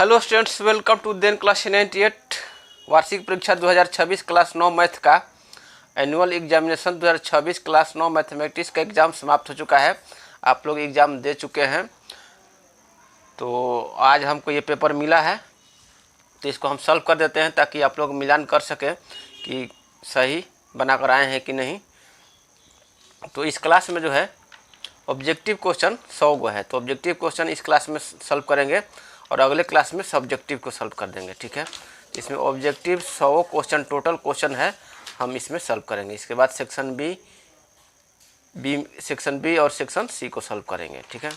Hello students, welcome to then class 98 वार्षिक परीक्षा 2026 class 9 math का एनुअल एग्जामिनेशन 2026 क्लास 9 मैथमेटिक्स का एग्ज़ाम समाप्त हो चुका है। आप लोग एग्ज़ाम दे चुके हैं। तो आज हमको ये पेपर मिला है, तो इसको हम सॉल्व कर देते हैं ताकि आप लोग मिलान कर सकें कि सही बना कर आए हैं कि नहीं। तो इस क्लास में जो है ऑब्जेक्टिव क्वेश्चन 100 गो है, तो ऑब्जेक्टिव क्वेश्चन इस क्लास में सॉल्व करेंगे और अगले क्लास में सब्जेक्टिव को सॉल्व कर देंगे। ठीक है, इसमें ऑब्जेक्टिव 100 क्वेश्चन टोटल क्वेश्चन है, हम इसमें सॉल्व करेंगे। इसके बाद सेक्शन बी और सेक्शन सी को सॉल्व करेंगे। ठीक है,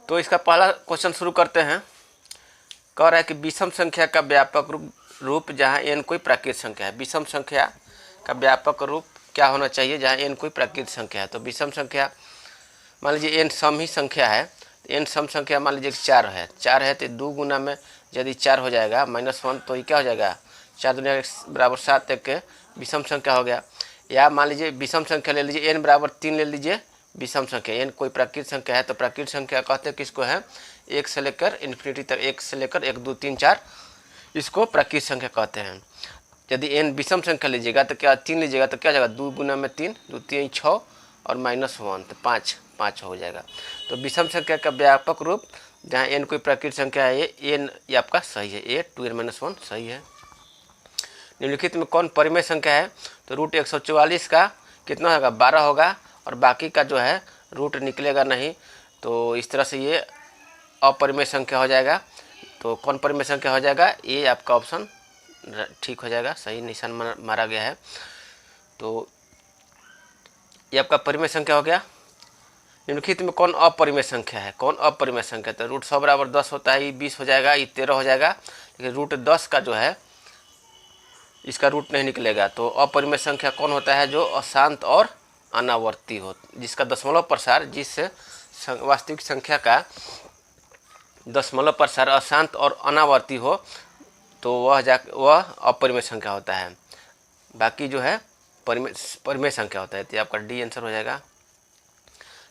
तो इसका पहला क्वेश्चन शुरू करते हैं। कह रहा है कि विषम संख्या का व्यापक रूप जहाँ n कोई प्राकृत संख्या है। विषम संख्या का व्यापक रूप क्या होना चाहिए जहाँ n कोई प्राकृत संख्या है। तो विषम संख्या मान लीजिए n सम ही संख्या है, n सम संख्या मान लीजिए 4 है तो 2 गुना में यदि 4 हो जाएगा -1 तो ये क्या हो जाएगा 4 दूनी बराबर 7 एक के विषम संख्या हो गया। या मान लीजिए विषम संख्या ले लीजिए n बराबर 3 ले लीजिए विषम संख्या। n कोई प्राकृत संख्या है तो प्राकृत संख्या कहते हैं किसको है 1 से लेकर इन्फिनिटी तक, 1 से लेकर 1 2 3 4 इसको प्राकृत संख्या कहते हैं। यदि n विषम संख्या लीजिएगा तो क्या 3 लीजिएगा तो क्या हो जाएगा 2 गुना में 3 2 3 6 और -1 तो 5 हो जाएगा। तो विषम संख्या का व्यापक रूप जहाँ n कोई प्राकृत संख्या है ये n ये आपका सही है, a 2n-1 सही है। निम्नलिखित में कौन परिमेय संख्या है। तो रूट 144 का कितना होगा 12 होगा और बाकी का जो है रूट निकलेगा नहीं, तो इस तरह से ये अपरिमेय संख्या हो जाएगा। तो कौन परिमेय संख्या हो जाएगा, ये आपका ऑप्शन ठीक हो जाएगा, सही निशान मारा गया है। तो ये आपका परिमेय संख्या हो गया। निम्नलिखित में कौन अपरिमेय संख्या है। कौन अपरिमेय संख्या, तो रूट 100 बराबर 10 होता है, ये 20 हो जाएगा, ये 13 हो जाएगा, लेकिन रूट 10 का जो है इसका रूट नहीं निकलेगा। तो अपरिमेय संख्या कौन होता है जो अशांत और अनावर्ती हो, जिसका दशमलव प्रसार जिस वास्तविक संख्या का दशमलव प्रसार अशांत और अनावर्ती हो तो वह अपरिमेय संख्या होता है। बाकी जो है परिमेय संख्या होता है। तो आपका डी आंसर हो जाएगा।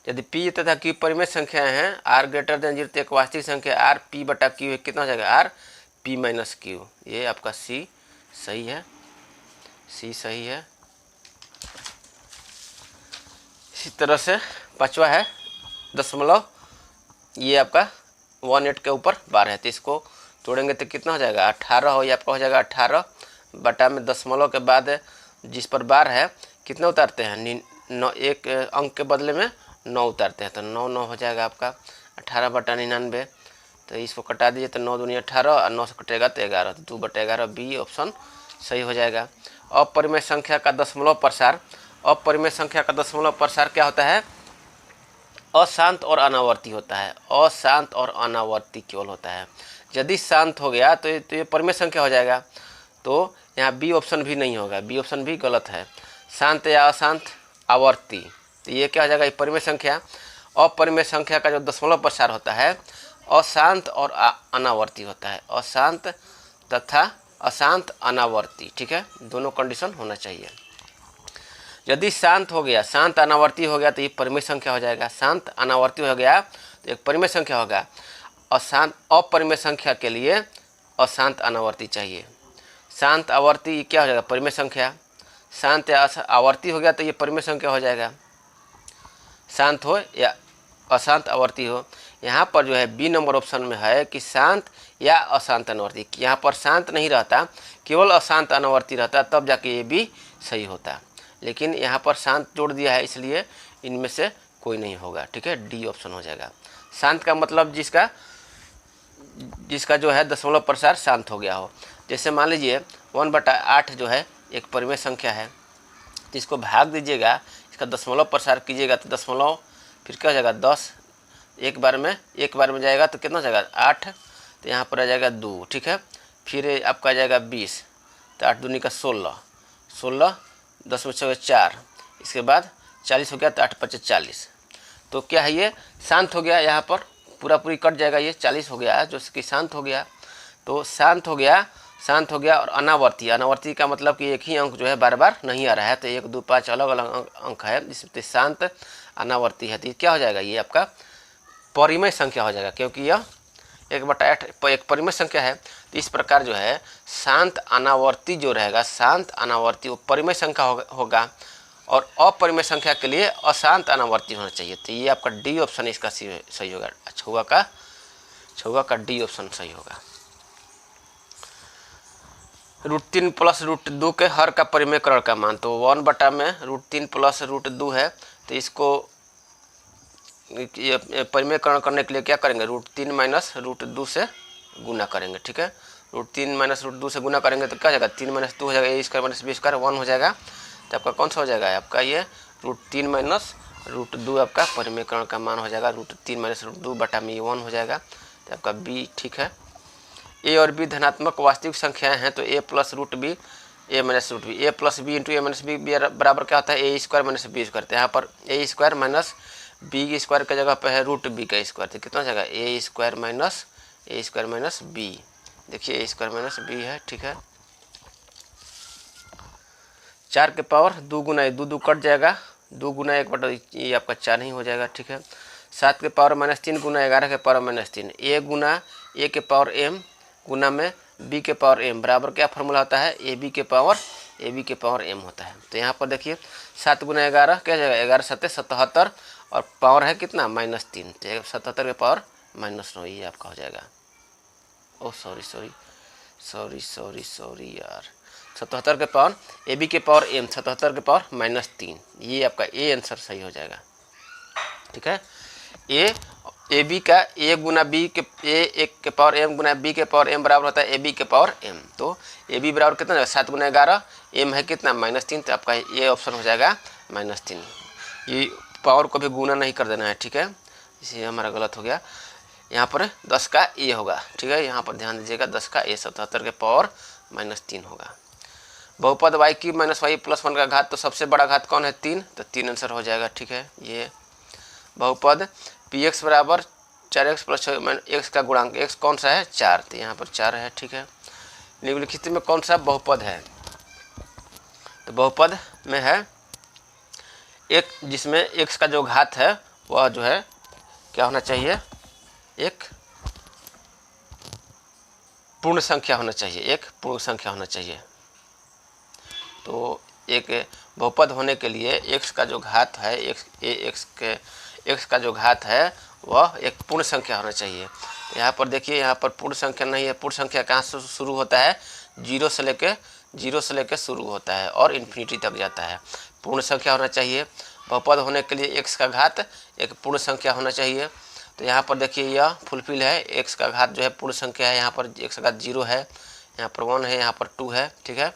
यदि p तथा q परिमेय संख्याएं हैं, r ग्रेटर देन 0 तो एक वास्तविक संख्या r p बटा q कितना हो जाएगा r p माइनस q। ये आपका c सही है, c सही है। इसी तरह से पांचवा है दशमलव, ये आपका 18 के ऊपर 12 है, तो इसको तोड़ेंगे तो कितना हो जाएगा 18 हो, ये आपका हो जाएगा 18 बटा में दशमलव के बाद जिस पर 12 है कितना उतारते हैं 9, एक अंक के बदले में 9 उतारते हैं, तो 9 हो जाएगा आपका 18 बटा 99। तो इसको कटा दीजिए तो 9 दूनी 18 और 9 से कटेगा तो 11, तो 2 बटा 11 बी ऑप्शन सही हो जाएगा। अपरिमेय संख्या का दशमलव प्रसार, अपरिमेय संख्या का दशमलव प्रसार क्या होता है अशांत और अनावर्ती होता है, अशांत और अनावर्ती केवल होता है। यदि शांत हो गया तो ये परिमेय संख्या हो जाएगा, तो यहाँ बी ऑप्शन भी नहीं होगा, बी ऑप्शन भी गलत है। शांत या अशांत आवर्ती, तो ये क्या हो जाएगा परिमेय संख्या। अपरिमेय संख्या का जो दशमलव प्रसार होता है अशांत और अनावर्ती होता है, अशांत तथा अशांत अनावर्ती। ठीक है, दोनों कंडीशन होना चाहिए। यदि शांत हो गया, शांत अनावर्ती हो गया तो ये परिमेय संख्या हो जाएगा। शांत अनावर्ती हो गया तो एक परिमेय संख्या होगा। अशांत अपरिमेय संख्या के लिए अशांत अनावर्ती चाहिए। शांत आवर्ती क्या हो जाएगा परिमेय संख्या। शांत या आवर्ती हो गया तो ये परिमेय संख्या हो जाएगा, शांत हो या अशांत आवर्ती हो। यहाँ पर जो है बी नंबर ऑप्शन में है कि शांत या अशांत अनावर्ती। यहाँ पर शांत नहीं रहता, केवल अशांत अनावर्ती रहता, तब जाके ये भी सही होता, लेकिन यहाँ पर शांत जोड़ दिया है इसलिए इनमें से कोई नहीं होगा। ठीक है, डी ऑप्शन हो जाएगा। शांत का मतलब जिसका जो है दशमलव प्रसार शांत हो गया हो। जैसे मान लीजिए 1/8 जो है एक परिमेय संख्या है, तो इसको भाग दीजिएगा, इसका दशमलव प्रसार कीजिएगा तो दशमलव फिर क्या हो जाएगा 10, एक बार में जाएगा तो कितना हो जाएगा 8, तो यहाँ पर आ जाएगा 2। ठीक है, फिर आपका आ जाएगा 20, तो 8 दूनी का 16, 10 में 4, इसके बाद 40 हो गया तो 8 5 40। तो क्या है ये शांत हो गया, यहाँ पर पूरी कट जाएगा, ये 40 हो गया जो कि शांत हो गया। तो शांत हो गया और अनावर्ती का मतलब कि एक ही अंक जो है बार बार नहीं आ रहा है, तो 1 2 5 अलग अलग अंक है, जिसमें शांत अनावर्ती है। तो ये क्या हो जाएगा ये आपका परिमेय संख्या हो जाएगा, क्योंकि यह 1/8 एक परिमेय संख्या है। तो इस प्रकार जो है शांत अनावर्ती जो रहेगा, शांत अनावर्ती वो परिमेय संख्या होगा और अपरिमेय संख्या के लिए अशांत अनावर्ती होना चाहिए। तो ये आपका डी ऑप्शन इसका सही होगा। छुआ का डी ऑप्शन सही होगा। √3 + √2 के हर का परिमेयकरण का मान, तो 1 में √3 + √2 है। तो इसको परिमेयकरण करने के लिए क्या करेंगे, √3 - √2 से गुना करेंगे। ठीक है, √3 - √2 से गुना करेंगे तो क्या हो जाएगा, 3 - 2 हो जाएगा, a² - b² 1 हो जाएगा। तो आपका कौन सा हो जाएगा, आपका ये √3 - √2 आपका परिमेयकरण का मान हो जाएगा। √3 - √2 बटा में 1 हो जाएगा। तो आपका बी ठीक है। ए और बी धनात्मक वास्तविक संख्याएं हैं, तो a + √b a - √b a + b × a - b बराबर क्या होता है, a² - b²। तो यहाँ पर a² - b² के जगह पे है √b²। तो कितना हो जाएगा, a² - b। देखिए a² - b है। ठीक है, 4 के पावर 2 गुना 2 कट जाएगा, 2 गुना 1 ये आपका 4 ही हो जाएगा। ठीक है, 7 के पावर -3 गुना 11 के पावर -3 a गुना a के पावर m गुना में b के पावर m बराबर क्या फॉर्मूला होता है, ab के पावर m होता है। तो यहाँ पर देखिए 7 गुना 11 क्या जाएगा, 11 × 7 = 77 और पावर है कितना, -3। तो 77 के पावर -9 ये आपका हो जाएगा। ओ सॉरी यार, 77 के पावर ab के पावर m 77 के पावर -3, ये आपका ए आंसर सही हो जाएगा। ठीक है, ए बी का a गुना b के a1 के पावर m गुना b के पावर m बराबर होता है ab के पावर m। तो ए बी बराबर कितना है, 7 गुना 11, m है कितना, -3। तो आपका ये ऑप्शन हो जाएगा -3। ये पावर को भी गुना नहीं कर देना है। ठीक है, इसलिए हमारा गलत हो गया। यहाँ पर 10 का a होगा। ठीक है, यहाँ पर ध्यान दीजिएगा, 10 का a 77 के पावर -3 होगा। बहुपद y³ - y + 1 का घात, तो सबसे बड़ा घात कौन है, 3। तो 3 आंसर हो जाएगा। ठीक है, ये बहुपद px बराबर 4x + 6 x का गुणांक, x कौन सा है, 4। तो यहाँ पर 4 है। ठीक है, निम्नलिखित में कौन सा बहुपद है, तो बहुपद में है एक जिसमें x का जो घात है वह जो है क्या होना चाहिए, एक पूर्ण संख्या होना चाहिए, एक पूर्ण संख्या होना चाहिए। तो एक बहुपद होने के लिए x का जो घात है, x का जो घात है वह एक पूर्ण संख्या होना चाहिए। तो यहाँ पर देखिए, यहाँ पर पूर्ण संख्या नहीं है। पूर्ण संख्या कहाँ से शुरू होता है, 0 से लेके शुरू होता है और इन्फिनिटी तक जाता है। पूर्ण संख्या होना चाहिए। बहुपद होने के लिए x का घात एक पूर्ण संख्या होना चाहिए। तो यहाँ पर देखिए यह फुलफिल है, x का घात जो है पूर्ण संख्या है। यहाँ पर x का घात 0 है, यहाँ पर 1 है, यहाँ पर 2 है। ठीक है,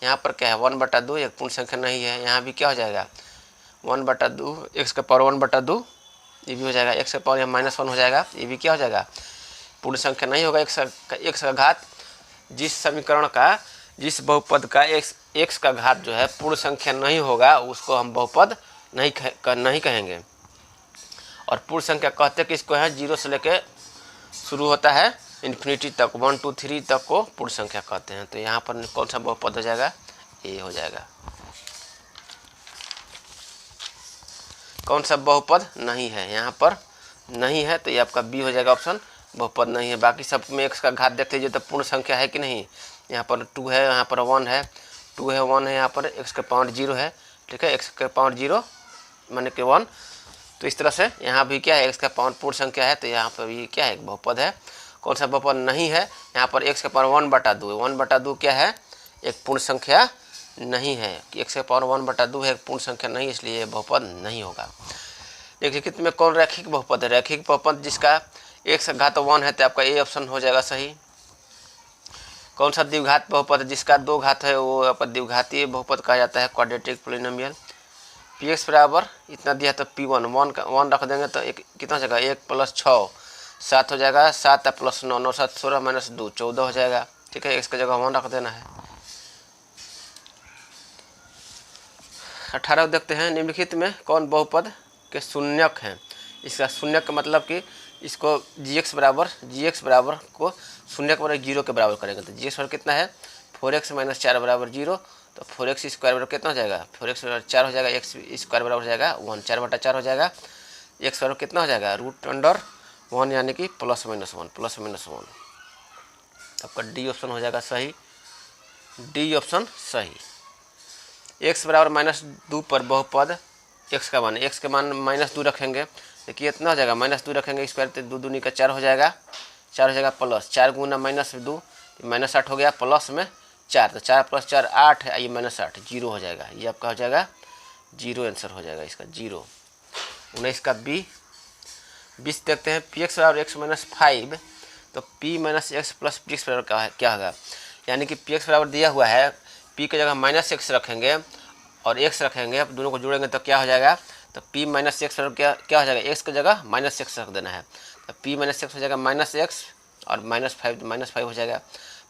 यहाँ पर क्या है, 1/2 एक पूर्ण संख्या नहीं है। यहाँ भी क्या हो जाएगा, 1/2 x का पावर 1/2 ये भी हो जाएगा। x का पावर यहाँ -1 हो जाएगा, ये भी क्या हो जाएगा, पूर्ण संख्या नहीं होगा। x का घात जिस समीकरण का, जिस बहुपद का x का घात जो है पूर्ण संख्या नहीं होगा उसको हम बहुपद नहीं कहेंगे। और पूर्ण संख्या कहते किसको है, 0 से लेके शुरू होता है इन्फिनिटी तक, 1 2 3 तक को पूर्ण संख्या कहते हैं। तो यहाँ पर कौन सा बहुपद हो जाएगा, ए हो जाएगा। कौन सा बहुपद नहीं है, यहाँ पर नहीं है, तो ये आपका बी हो जाएगा ऑप्शन, बहुपद नहीं है। बाकी सब में x का घात देख लीजिए तो पूर्ण संख्या है कि नहीं। यहाँ पर 2 है, यहाँ पर 1 है, 2 है 1 है, यहाँ पर x का पावर 0 है। ठीक है, x का पावर 0 माने कि 1। तो इस तरह से यहाँ भी क्या है, x का पावर पूर्ण संख्या है, तो यहाँ पर भी क्या है, एक बहुपद है। कौन सा बहुपद नहीं है, यहाँ पर x का पावर 1/2 1/2 क्या है, एक पूर्ण संख्या नहीं है। कि x का पावर 1/2 है, एक पूर्ण संख्या नहीं, इसलिए ये बहुपद नहीं होगा। निम्नलिखित में कौन रैखिक बहुपद है, रैखिक बहुपद जिसका x का घात 1 है, तो आपका ए ऑप्शन हो जाएगा सही। कौन सा द्विघात बहुपद है, जिसका 2 घात है वो आपका द्विघातीय बहुपद कहा जाता है, क्वाड्रेटिक पॉलिनोमियल। px बराबर इतना दिया तो p1 1 रख देंगे तो एक कितना हो जाएगा, 1 + 6 7 हो जाएगा, 7 + 9 9 7 16 - 2 14 हो जाएगा। ठीक है, x की जगह 1 रख देना है। 18 देखते हैं, निम्नलिखित में कौन बहुपद के शून्यक हैं। इसका शून्यक का मतलब कि इसको gx बराबर को शून्यक बराबर 0 के बराबर करेंगे। तो gx बराबर कितना है, 4x - 4 बराबर 0। तो 4x² बराबर कितना हो जाएगा, 4x बराबर 4 हो जाएगा, x² बराबर हो जाएगा 1 4/4 हो जाएगा। x बराबर कितना हो जाएगा, √√4 1 यानी कि प्लस माइनस 1, प्लस माइनस 1। आपका डी ऑप्शन हो जाएगा सही, डी ऑप्शन सही। x बराबर -2 पर बहुपद x का मान, x के मान -2 रखेंगे, देखिए इतना हो जाएगा, -2 रखेंगे स्क्वायर तो 2 दूनी का 4 हो जाएगा, 4 हो जाएगा प्लस 4 गुना -2 -8 हो गया, प्लस में 4 तो 4 + 4 8 है, ये -8 0 हो जाएगा, ये आपका हो जाएगा 0 आंसर हो जाएगा इसका 0। 19 का बी। 20 देखते हैं, px बराबर x - 5 तो p - x प्लस px बराबर क्या होगा, यानी कि px बराबर दिया हुआ है, p की जगह -x रखेंगे और x रखेंगे, अब दोनों को जोड़ेंगे तो क्या हो जाएगा, तो p - x बराबर क्या हो जाएगा, x की जगह -x रख देना है, तो p - x हो जाएगा -x और -5 हो जाएगा,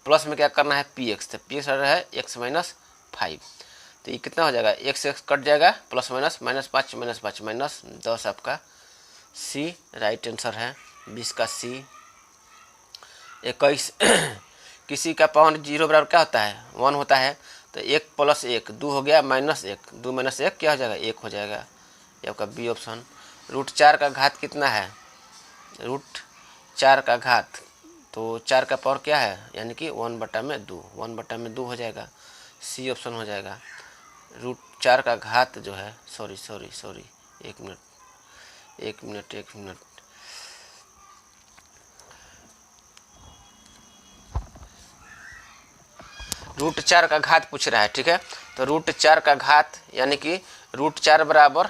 प्लस में क्या करना है px, तो px है x - 5 तो ये कितना हो जाएगा, x कट जाएगा, प्लस माइनस -5 -10 आपका सी राइट आंसर है। 20 का सी। 21 किसी का पावर 0 बराबर क्या होता है, 1 होता है, तो 1 + 1 2 हो गया, -1 2 - 1 क्या हो जाएगा, 1 हो जाएगा, ये आपका बी ऑप्शन। √4 का घात कितना है, √4 का घात, तो 4 का पावर क्या है, यानी कि 1/2, 1/2 हो जाएगा, सी ऑप्शन हो जाएगा। √4 का घात जो है, सॉरी 1 मिनट √4 का घात पूछ रहा है, ठीक है, तो √4 का घात यानी कि √4 बराबर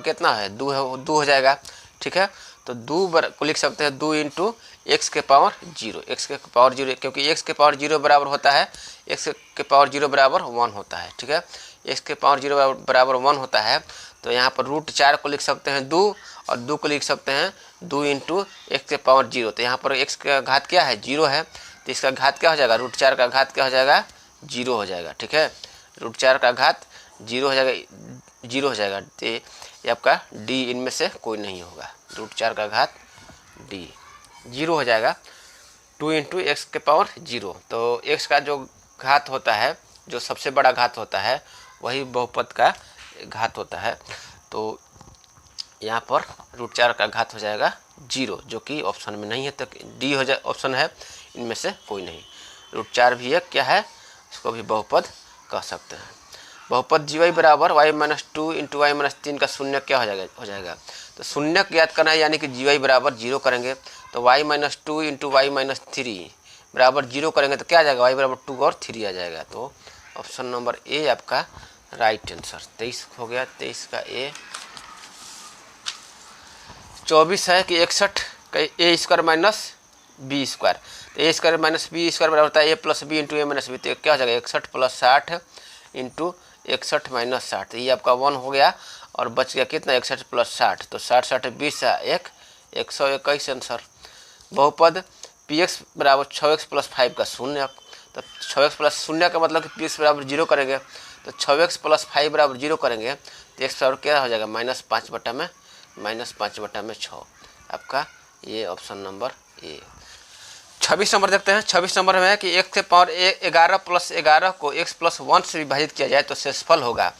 कितना है, 2 हो जाएगा, ठीक है, तो 2 को लिख सकते हैं 2 × x के पावर 0, x के पावर 0, क्योंकि x के पावर 0 बराबर होता है, x के पावर 0 बराबर 1 होता है, ठीक है, x के पावर 0 बराबर 1 होता है, तो यहाँ पर √4 को लिख सकते हैं 2 और 2 को लिख सकते हैं 2 × x के पावर 0, तो यहाँ पर x का घात क्या है, 0 है, तो इसका घात क्या हो जाएगा, √4 का घात क्या हो जाएगा, 0 हो जाएगा, ठीक है, √4 का घात 0 हो जाएगा, तो ये आपका डी इनमें से कोई नहीं होगा, √4 का घात डी 0 हो जाएगा। 2 × x के पावर 0, तो x का जो घात होता है, जो सबसे बड़ा घात होता है, वही बहुपद का घात होता है, तो यहाँ पर √4 का घात हो जाएगा 0, जो कि ऑप्शन में नहीं है, तो डी हो जाए ऑप्शन है, इनमें से कोई नहीं। √4 भी एक क्या है, इसको भी बहुपद कह सकते हैं। बहुपद gy बराबर y - 2 × y - 3 का शून्य क्या हो जाएगा, तो शून्य ज्ञात करना है, यानी कि gy बराबर 0 करेंगे, तो y - 2 × y - 3 बराबर 0 करेंगे तो क्या आ जाएगा, y बराबर 2 और 3 आ जाएगा, तो ऑप्शन नंबर ए आपका राइट आंसर। 23 हो गया, 23 का ए। 24 है कि 61 का a² - b², तो a² - b² बराबर होता है a + b × a - b, तो क्या हो जाएगा 61 + 60 × 61 - 60, ये आपका 1 हो गया और बच गया कितना 61 + 60, तो 60 60 20 1 121 आंसर। बहुपद px बराबर 6x + 5 का शून्य, तो 6x + 0 का मतलब कि px बराबर 0 करेंगे, तो 6x + 5 बराबर 0 करेंगे, तो x बराबर क्या हो जाएगा -5/6, आपका ये ऑप्शन नंबर ए। 26 नंबर देखते हैं। 26 नंबर में है कि x के पावर 11 + 11 को x + 1 से विभाजित किया जाए तो शेषफल होगा।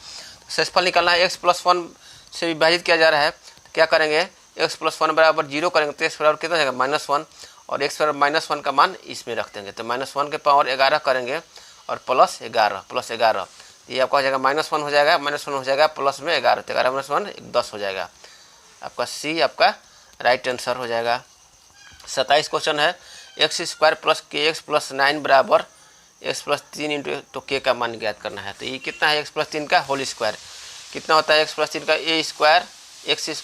शेषफल निकालना है, x + 1 से विभाजित किया जा रहा है, तो क्या करेंगे, x + 1 बराबर 0 करेंगे, तो x बराबर कितना हो जाएगा -1 और x बराबर -1 का मान इसमें रख देंगे, तो -1 के पावर 11 करेंगे और +11 ये आपका हो जाएगा -1 हो जाएगा, -1 हो जाएगा, प्लस में 11, तो 11 - 1 10 हो जाएगा, आपका सी आपका राइट आंसर हो जाएगा। 27 क्वेश्चन है, x² + kx + 9 बराबर x + 3 × तो k का मान ज्ञात करना है, तो ये कितना है, x + 3 का होल स्क्वायर कितना होता है, x + 3 का a² x²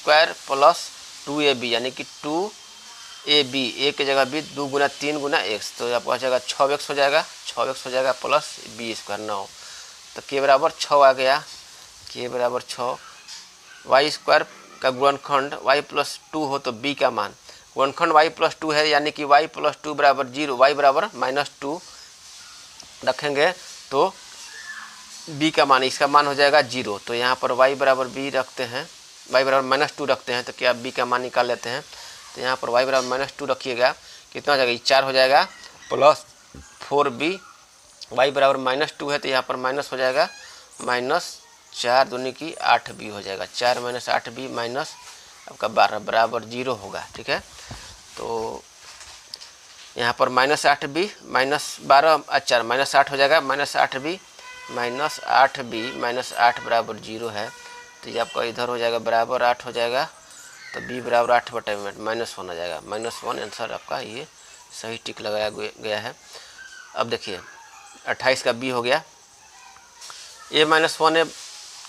+ 2ab यानी कि 2ab, a की जगह b 2 × 3 × x, तो आपका हो जाएगा 6x हो जाएगा, 6x हो जाएगा प्लस b² 9, तो k बराबर 6 आ गया, k बराबर 6। y² का गुणनखंड y + 2 हो तो b का मान, गुणनखंड y + 2 है, यानी कि y + 2 बराबर 0, y बराबर -2 रखेंगे तो b का मान, इसका मान हो जाएगा 0, तो यहाँ पर y बराबर b रखते हैं, y बराबर -2 रखते हैं, तो क्या b का मान निकाल लेते हैं, तो यहाँ पर y बराबर -2 रखिएगा, कितना हो जाएगा, 4 हो जाएगा प्लस 4b, y बराबर -2 है, तो यहाँ पर माइनस हो जाएगा, -4 दूनी की 8b हो जाएगा, 4 - 8b माइनस आपका 12 बराबर 0 होगा, ठीक है। तो यहाँ पर -8b -12 अच्छा -8 हो जाएगा, -8b -8 बराबर 0 है। तो ये आपका इधर हो जाएगा बराबर 8 हो जाएगा, तो b बराबर 8/1 -1 आ जाएगा, -1 आंसर आपका ये सही टिक लगाया गया है। अब देखिए 28 का b हो गया, a -1 है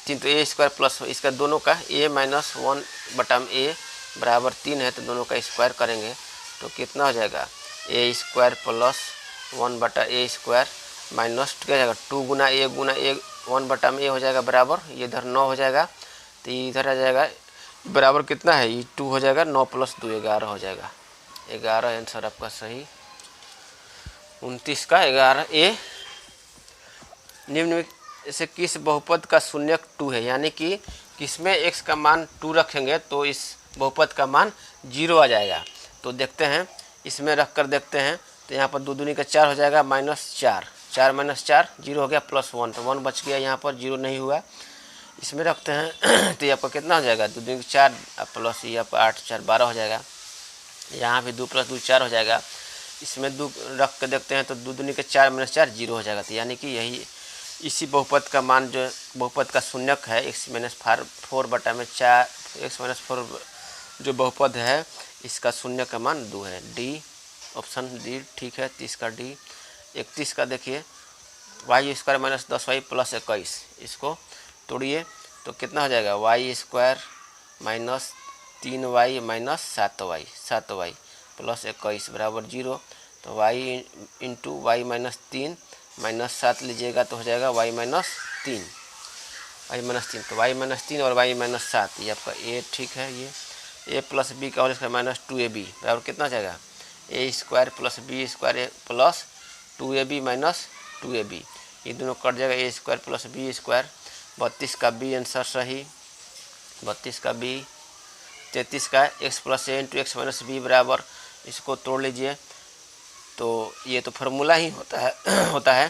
3, तो a स्क्वायर प्लस इसका दोनों का a -1/a बराबर 3 है, तो दोनों का स्क्वायर करेंगे तो कितना हो जाएगा, a square plus 1/a square minus क्या हो जाएगा 2 गुना a 1/a हो जाएगा बराबर, ये इधर 9 हो जाएगा, तो ये इधर आ जाएगा बराबर कितना है, ये 2 हो जाएगा, 9 + 2 11 हो जाएगा, 11 आंसर आपका सही। 29 का 11a। निम्न में से किस बहुपद का शून्यक 2 है, यानी कि किसमें x का मान 2 रखेंगे तो इस बहुपद का मान 0 आ जाएगा। तो देखते हैं, इसमें रख कर देखते हैं, तो यहाँ पर 2 दूनी का 4 हो जाएगा, -4 4 - 4 0 हो गया, +1 तो 1 बच गया, यहाँ पर 0 नहीं हुआ। इसमें रखते हैं तो ये आपका कितना हो जाएगा, 2 दूनी का 4 प्लस ये आपका 8 4 12 हो जाएगा, यहाँ भी 2 + 2 4 हो जाएगा। इसमें 2 रख कर देखते हैं तो 2 दूनी का 4 - 4 0 हो जाएगा, तो यानी कि यही इसी बहुपद का मान जो बहुपद का शून्यक है x - 4/4 x - 4 जो बहुपद है इसका शून्य का मान 2 है, डी ऑप्शन डी ठीक है। 30 का डी। 31 का देखिए y² - 10y + 21, इसको तोड़िए तो कितना हो जाएगा, y² - 3y - 7y + 21 बराबर 0, तो y × y - 3 -7 लीजिएगा तो हो जाएगा y - 3 तो y - 3 और y - 7 ये आपका a ठीक है। ये a + b का होल स्क्वायर -2ab बराबर कितना हो जाएगा, a² + b² + 2ab - 2ab, ये दोनों कट जाएगा, a² + b²। 32 का b आंसर सही। 32 का b। 33 का x + a × x - b बराबर, इसको तोड़ लीजिए तो ये तो फार्मूला ही होता है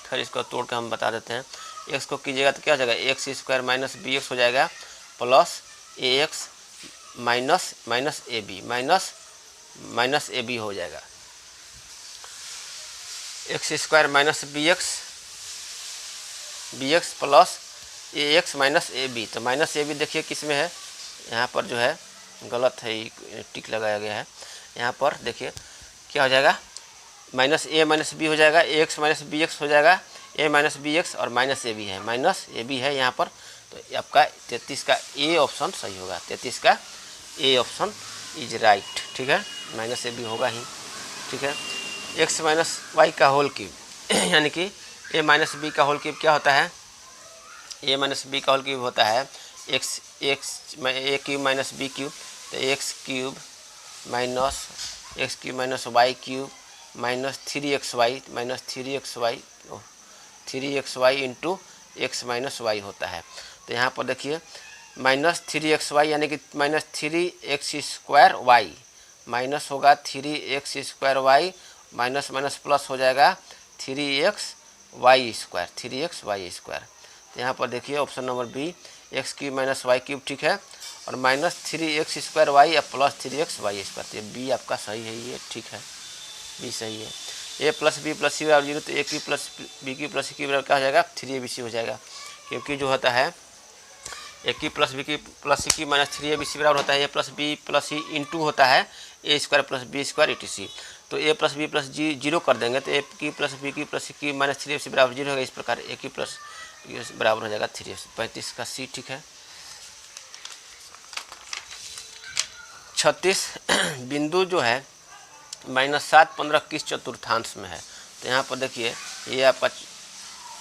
खैर इसको तोड़ कर हम बता देते हैं। x को कीजिएगा तो क्या हो जाएगा, x² - bx हो जाएगा प्लस ax माइनस ab हो जाएगा, x² - bx plus ax -ab, तो -ab देखिए किस में है, यहाँ पर जो है गलत है, टिक लगाया गया है, यहाँ पर देखिए क्या हो जाएगा, -a - b हो जाएगा, ax - bx हो जाएगा, a - bx और -ab है, -ab है यहाँ पर, तो आपका 33 का a ऑप्शन सही होगा। 33 का a ऑप्शन इज राइट, ठीक है, -ab होगा ही, ठीक है। x - y का होल क्यूब यानी कि a - b का होल क्यूब क्या होता है, a - b का होल क्यूब होता है a क्यूब - b क्यूब, तो x cube - y cube -3xy into x - y होता है। तो यहाँ पर देखिए -3xy यानी कि -3x² माइनस होगा 3x² माइनस प्लस हो जाएगा 3xy²। तो यहाँ पर देखिए option number B x³ - y³ ठीक है, और -3x² या प्लस 3xy², तो ये बी आपका सही है, ये ठीक है, बी सही है। a + b + c बराबर 0, तो a³ + b³ + c³ बराबर क्या हो जाएगा, 3abc हो जाएगा, क्योंकि जो होता है a³ + b³ + c³ - 3abc बराबर होता है a + b + c इंटू होता है a² + b² etc। तो a + b + g 0 कर देंगे तो a³ + b³ + c³ - 3abc बराबर 0 होगा, इस प्रकार a³ + बराबर हो जाएगा 3abc। 35 का सी ठीक है। 36 बिंदु जो है -7 15 किस चतुर्थांश में है, तो यहाँ पर देखिए ये आपका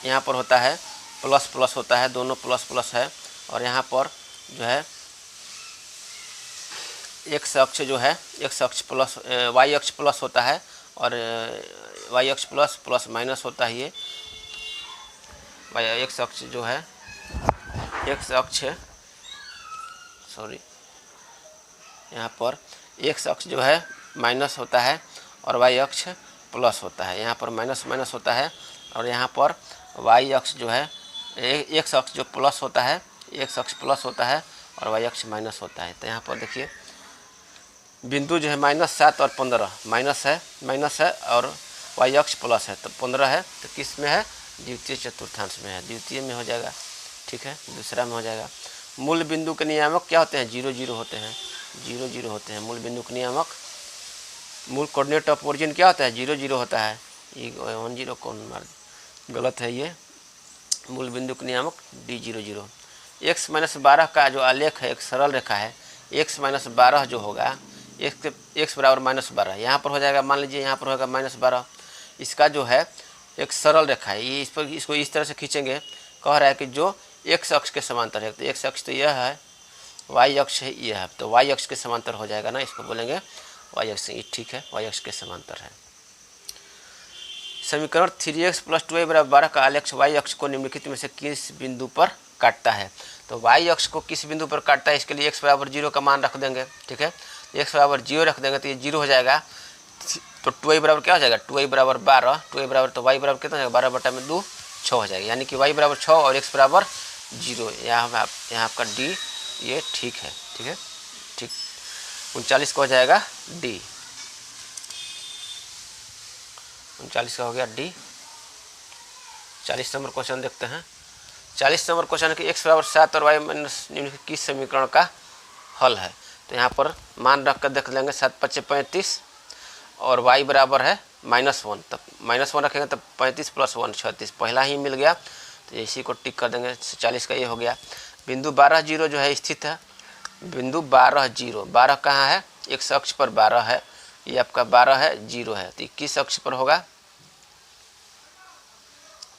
यहाँ पर होता है प्लस प्लस होता है, दोनों प्लस प्लस है, और यहाँ पर जो है x अक्ष जो है x अक्ष प्लस y अक्ष प्लस होता है और y अक्ष प्लस प्लस माइनस होता है। ये x अक्ष जो है x अक्ष सॉरी यहाँ पर x अक्ष जो है माइनस होता है और y अक्ष प्लस होता है, यहाँ पर माइनस माइनस होता है, और यहाँ पर y अक्ष जो है x अक्ष जो प्लस होता है, x अक्ष प्लस होता है और y अक्ष माइनस होता है। तो यहाँ पर देखिए बिंदु जो है -7 और 15 माइनस है और वाई अक्ष प्लस है, तो 15 है, तो किस में है? द्वितीय चतुर्थांश में है, द्वितीय में हो जाएगा, ठीक है, दूसरा में हो जाएगा। मूल बिंदु के नियामक क्या होते हैं? 0 0 होते हैं, 0 0 होते हैं मूल बिंदु के नियामक। मूल कोऑर्डिनेट ऑफ ओरिजिन क्या होता है? 0 0 होता है। ये 1 0 कौन मार, गलत है ये। मूल बिंदु के नियामक D0 0। x - 12 का जो आलेख है एक सरल रेखा है, x - 12 जो होगा, x बराबर -12 यहाँ पर हो जाएगा, मान लीजिए यहाँ पर होगा -12। इसका जो है एक सरल रेखा है, ये इसको इस तरह से खींचेंगे। कह रहा है कि जो x अक्ष के समांतर है, तो x अक्ष तो यह है, y अक्ष है यह है, तो y अक्ष के समांतर हो जाएगा ना, इसको बोलेंगे y अक्ष। ठीक है, y अक्ष के समांतर है। समीकरण 3x + 2y = 12 का आलेख y अक्ष को निम्नलिखित में से किस बिंदु पर काटता है? तो y अक्ष को किस बिंदु पर काटता है, इसके लिए x बराबर 0 का मान रख देंगे, ठीक है, x बराबर 0 रख देंगे तो ये 0 हो जाएगा। तो 2y बराबर क्या हो जाएगा? 2y बराबर 12, 2y बराबर तो y बराबर कितना हो जाएगा? 12/2 6 हो जाएगा, यानी कि y बराबर 6 और x बराबर 0। यहाँ आपका D ये ठीक है, ठीक है, ठीक। 39 का हो जाएगा D, 39 का हो गया D। 40 नंबर क्वेश्चन देखते हैं। 40 नंबर क्वेश्चन है कि x बराबर 7 और y माइनस निम्नलिखित किस समीकरण का हल है? तो यहाँ पर मान रख कर देख लेंगे, 7 × 5 = 35 और y बराबर है -1, तब -1 रखेंगे तब 35 + 1 36, पहला ही मिल गया, तो इसी को टिक कर देंगे। 40 का ये हो गया। बिंदु 12 0 जो है स्थित है, बिंदु 12 0, 12 कहाँ है? x अक्ष पर 12 है, ये आपका 12 है, 0 है, तो किस अक्ष पर होगा?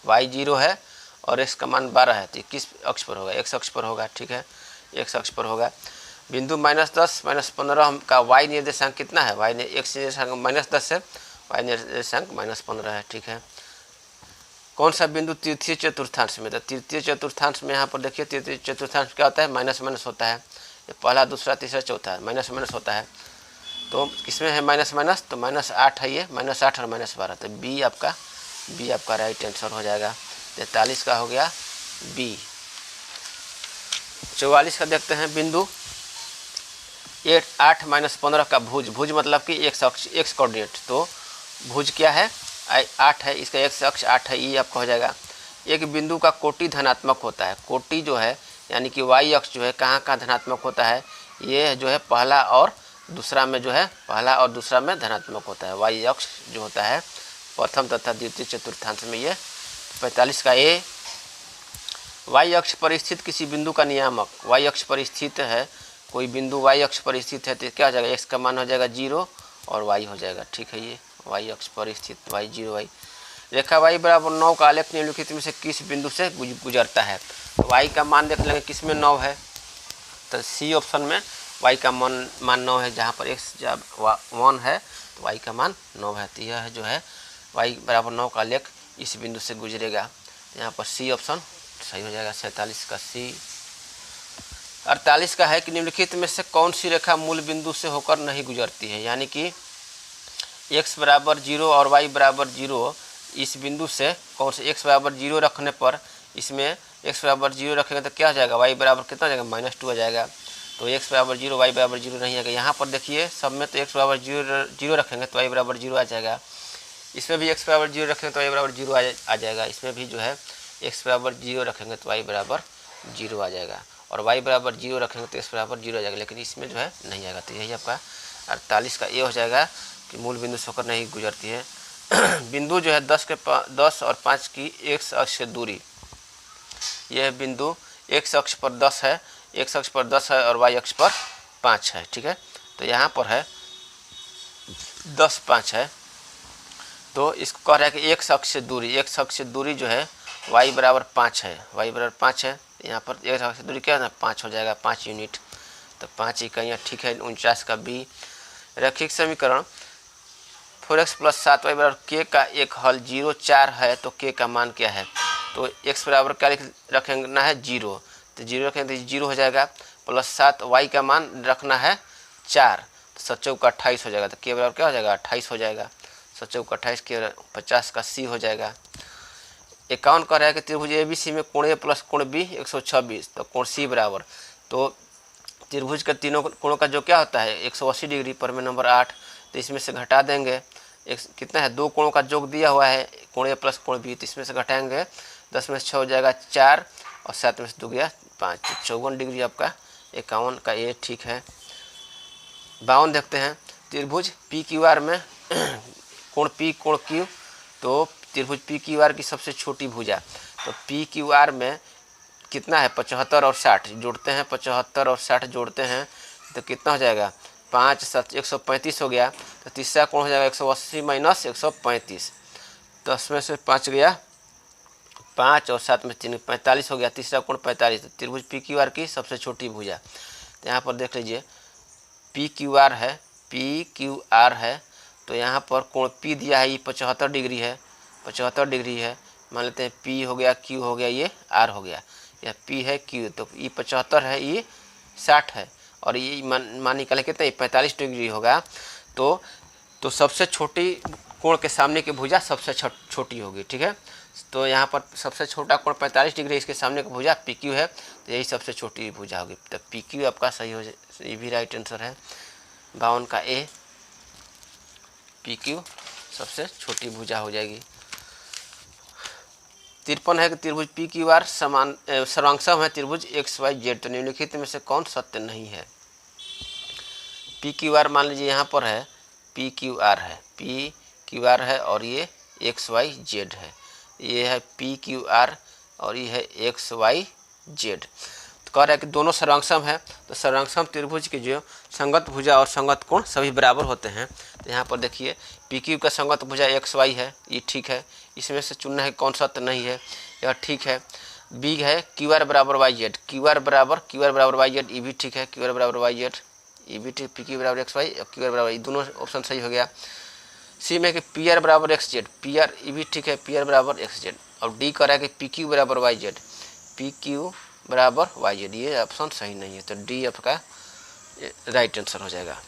y 0 है और x का मान 12 है, तो किस अक्ष पर होगा? x अक्ष पर होगा, ठीक है, x अक्ष पर होगा। बिंदु -10 - 15 का y निर्देशांक कितना है? y ने x निर्देशांक -10 है, y निर्देशांक -15 है, ठीक है। कौन सा बिंदु तृतीय चतुर्थांश में? तो तृतीय चतुर्थांश में यहाँ पर देखिए, तृतीय चतुर्थांश क्या होता है? माइनस होता है, ये पहला दूसरा तीसरा चौथा माइनस होता है। तो किसमें है माइनस? तो -8 है ये, -8 और -12, तो बी आपका राइट आंसर हो जाएगा। 43 का हो गया बी। 44 का देखते हैं। बिंदु 8 - 15 का भुज मतलब कि एक्स कोऑर्डिनेट, तो भुज क्या है? 8 है, इसका एक्स अक्ष 8 है, ये आपका हो जाएगा। एक बिंदु का कोटि धनात्मक होता है, कोटि जो है यानी कि y अक्ष जो है कहाँ धनात्मक होता है? ये जो है पहला और दूसरा में जो है, पहला और दूसरा में धनात्मक होता है। y अक्ष जो होता है प्रथम तथा द्वितीय चतुर्थांश में ये। 45 का ए। y अक्ष पर स्थित किसी बिंदु का नियामक, y अक्ष पर स्थित है कोई बिंदु y अक्ष पर स्थित है, तो क्या हो जाएगा? x का मान हो जाएगा 0 और y हो जाएगा, ठीक है। ये y अक्ष पर स्थित y 0 y। रेखा y बराबर 9 का आलेख निम्नलिखित में से किस बिंदु से गुजरता है? तो y का मान देख लेंगे किस में 9 है, तो सी ऑप्शन में y का मान 9 है, जहाँ पर x जब 1 है तो y का मान 9 है, तो यह जो है y बराबर 9 का आलेख इस बिंदु से गुजरेगा, तो यहाँ पर सी ऑप्शन सही हो जाएगा। 47 का सी। 48 का है कि निम्नलिखित में से कौन सी रेखा मूल बिंदु से होकर नहीं गुजरती है? यानी कि x बराबर 0 और y बराबर 0, इस बिंदु से कौन से x बराबर 0 रखने पर इसमें x बराबर 0 रखेंगे तो क्या हो जाएगा? y बराबर कितना हो जाएगा? -2 हो जाएगा, तो x बराबर 0 y बराबर 0 नहीं आएगा। यहाँ पर देखिए सब में तो x बराबर 0 रखेंगे तो y बराबर 0 आ जाएगा, इसमें भी x बराबर 0 रखेंगे तो y बराबर 0 आ जाएगा, इसमें भी जो है x बराबर 0 रखेंगे तो y बराबर 0 आ जाएगा, और y बराबर 0 रखेंगे तो x बराबर 0 आ जाएगा, लेकिन इसमें जो है नहीं आएगा। तो यही आपका 48 का ये हो जाएगा कि मूल बिंदु से होकर नहीं गुजरती है। बिंदु जो है 10 और 5 की x अक्ष से दूरी, यह बिंदु x अक्ष पर 10 है, x अक्ष पर 10 है और y अक्ष पर 5 है, ठीक है। तो यहाँ पर है 10 5 है, तो इसको कह रहा है कि x अक्ष से दूरी जो है y बराबर 5 है, y बराबर 5 है, यहाँ पर x अक्ष से दूरी क्या है ना 5 हो जाएगा, 5 यूनिट, तो 5 इकाइयाँ, ठीक है। 49 का बी। रैखिक समीकरण 4x + 7y बराबर k का एक हल 0 4 है, तो k का मान क्या है? तो x बराबर क्या रखेंगे ना है 0, तो 0 रखेंगे तो 0 हो जाएगा, प्लस 7 y का मान रखना है 4, तो 7 चौका 28 हो जाएगा, तो k बराबर क्या हो जाएगा? 28 हो जाएगा, 7 चौका 28 के 50 का सी हो जाएगा। 51 कह रहा है कि त्रिभुज ABC में कोण A + कोण B 126, तो कोण C बराबर, तो त्रिभुज के तीनों कोणों का जो क्या होता है 180 डिग्री, प्रमेय नंबर 8। तो इसमें से घटा देंगे, एक कितना है, दो कोणों का योग दिया हुआ है, कोण ए प्लस कोण बी, तो इसमें से घटाएंगे 10 में से 6 हो जाएगा 4 और 7 में से 2 गया 5, 54 डिग्री आपका 51 का ए ठीक है। 52 देखते हैं, त्रिभुज पी क्यू आर में कोण पी कोण क्यू, तो त्रिभुज पी क्यू आर की सबसे छोटी भुजा, तो पी क्यू आर में कितना है 75 और 60 जोड़ते हैं, 75 और 60 जोड़ते हैं तो कितना हो जाएगा 5 7 135 हो गया। तो तीसरा कोण हो जाएगा 180 माइनस 135, 10 में से 5 गया 5 और 7 में 3 45 हो गया, तीसरा कोण 45। तो त्रिभुज पी क्यू आर की सबसे छोटी भुजा, तो यहाँ पर देख लीजिए पी क्यू आर है, पी क्यू आर है, तो यहाँ पर कोण पी दिया है, ये 75 डिग्री है, 75 डिग्री है, मान लेते हैं पी हो गया क्यू हो गया, ये आर हो गया, यह पी है क्यू, तो ये 75 है, ये 60 है, और ये मान निकाले कितना 45 डिग्री होगा। तो सबसे छोटी कोण के सामने की भुजा सबसे छोटी होगी, ठीक है। तो यहाँ पर सबसे छोटा कोण 45 डिग्री, इसके सामने की भुजा पी क्यू है, तो यही सबसे छोटी भुजा होगी, तो पी क्यू आपका सही हो जाए, ये भी राइट आंसर है 52 का ए, पी क्यू सबसे छोटी भुजा हो जाएगी। 53 है कि त्रिभुज पी क्यू आर समान सर्वांगसम है त्रिभुज एक्स वाई जेड, तो निम्नलिखित में से कौन सत्य नहीं है। पी क्यू आर मान लीजिए यहाँ पर है पी क्यू आर है, पी क्यू आर है और ये एक्स वाई जेड है, ये है पी क्यू आर और ये है एक्स वाई जेड। तो कह रहा है कि दोनों सर्वांगसम है, तो सर्वांगसम त्रिभुज के जो संगत भुजा और संगत कोण सभी बराबर होते हैं। तो यहाँ पर देखिए पी क्यू का संगत भुजा एक्स वाई है, ये ठीक है, इसमें से चुनना है कौन सा तो नहीं है, यह ठीक है। बी है क्यू आर बराबर वाई जेड, क्यू आर बराबर वाई जेड, ये भी ठीक है, क्यू आर बराबर वाई जेड, ये भी ठीक, पी क्यू बराबर एक्स वाई और क्यू आर बराबर, दोनों ऑप्शन सही हो गया। सी में कि पी आर बराबर एक्स जेड, पी आर ये भी ठीक है, पी आर बराबर एक्स जेड, और डी कर रहा है कि पी क्यू बराबर वाई जेड, पी क्यू बराबर वाई जेड, ये ऑप्शन सही नहीं है, तो डी आपका राइट आंसर हो जाएगा।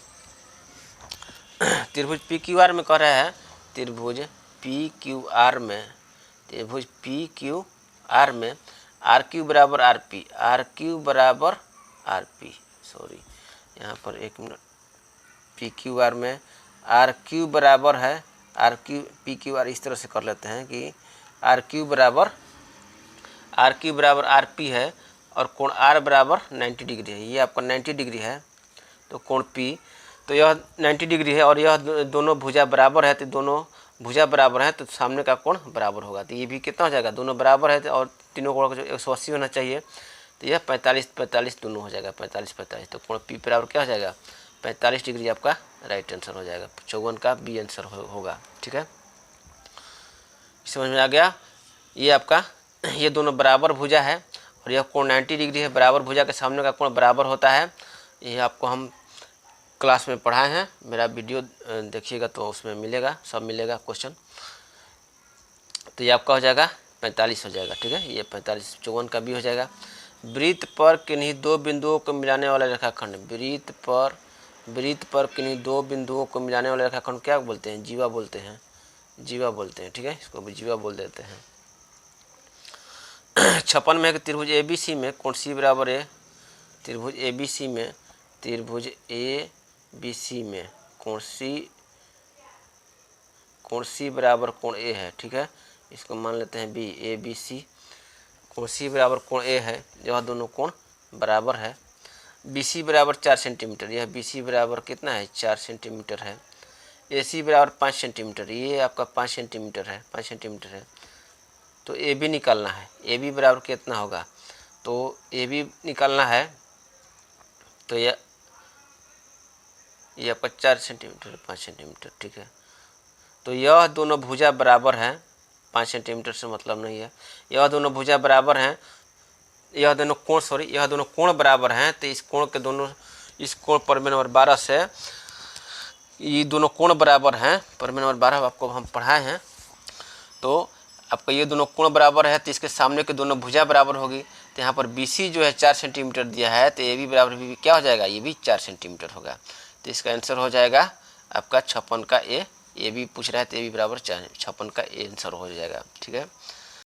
त्रिभुज पी क्यू आर में कह रहा है त्रिभुज पी क्यू आर में, त्रिभुज पी क्यू आर में आर क्यू बराबर आर पी, आर क्यू बराबर आर पी, सॉरी यहाँ पर एक मिनट, पी क्यू आर में आर क्यू बराबर है R Q, P Q R इस तरह से कर लेते हैं कि आर क्यू बराबर आर पी है और कोण आर बराबर 90 डिग्री है, ये आपका 90 डिग्री है, तो कोण पी तो यह 90 डिग्री है और यह दोनों भुजा बराबर है, तो दोनों भुजा बराबर है तो सामने का कोण बराबर होगा, तो ये भी कितना हो जाएगा, दोनों बराबर है और तीनों कोण का जो 180 होना चाहिए, तो यह 45 दोनों हो जाएगा, 45, तो कोण पी बराबर क्या हो जाएगा 45 डिग्री, आपका राइट आंसर हो जाएगा, 54 का बी आंसर होगा, ठीक है। समझ में आ गया, ये आपका ये दोनों बराबर भुजा है और यह कोण 90 डिग्री है, बराबर भुजा के सामने का कोण बराबर होता है, ये आपको हम क्लास में पढ़ाए हैं, मेरा वीडियो देखिएगा तो उसमें मिलेगा, सब मिलेगा क्वेश्चन। तो ये आपका हो जाएगा 45 हो जाएगा, ठीक है, ये 45, 54 का भी हो जाएगा। वृत्त पर किन्हीं दो बिंदुओं को मिलाने वाला रेखाखंड, वृत्त पर किन्हीं दो बिंदुओं को मिलाने वाले रेखाखंड क्या बोलते हैं, जीवा बोलते हैं, ठीक है, इसको भी जीवा बोल देते हैं। 56 में त्रिभुज ए बी सी में कोण सी बराबर ए, त्रिभुज ए बी सी में कोण सी बराबर कोण ए है, ठीक है, इसको मान लेते हैं बी, ए बी सी, कोण सी बराबर कोण ए है, यह दोनों कोण बराबर है। बी सी बराबर 4 सेंटीमीटर, यह बी सी बराबर कितना है 4 सेंटीमीटर है। ए सी बराबर 5 सेंटीमीटर, ये आपका 5 सेंटीमीटर है, तो ए बी निकालना है, ए बी बराबर कितना होगा, तो ए बी निकालना है, तो यह आपका 4 सेंटीमीटर 5 सेंटीमीटर, ठीक है। तो यह दोनों भुजा बराबर हैं, 5 सेंटीमीटर से मतलब नहीं है, यह दोनों भुजा बराबर हैं, यह दोनों कोण बराबर हैं, तो इस कोण के दोनों, इस कोण प्रमेय नंबर 12 से ये दोनों कोण बराबर हैं, प्रमेय नंबर 12 आपको हम पढ़ाए हैं, तो आपका ये दोनों कोण बराबर है तो इसके सामने के दोनों भुजा बराबर होगी, तो यहाँ पर बी सी जो है 4 सेंटीमीटर दिया है, तो ए बी बराबर भी क्या हो जाएगा, ये भी 4 सेंटीमीटर होगा, तो इसका आंसर हो जाएगा आपका 56 का ए बी पूछ रहा है, तो ए बी बराबर 56 का ए आंसर हो जाएगा, ठीक है।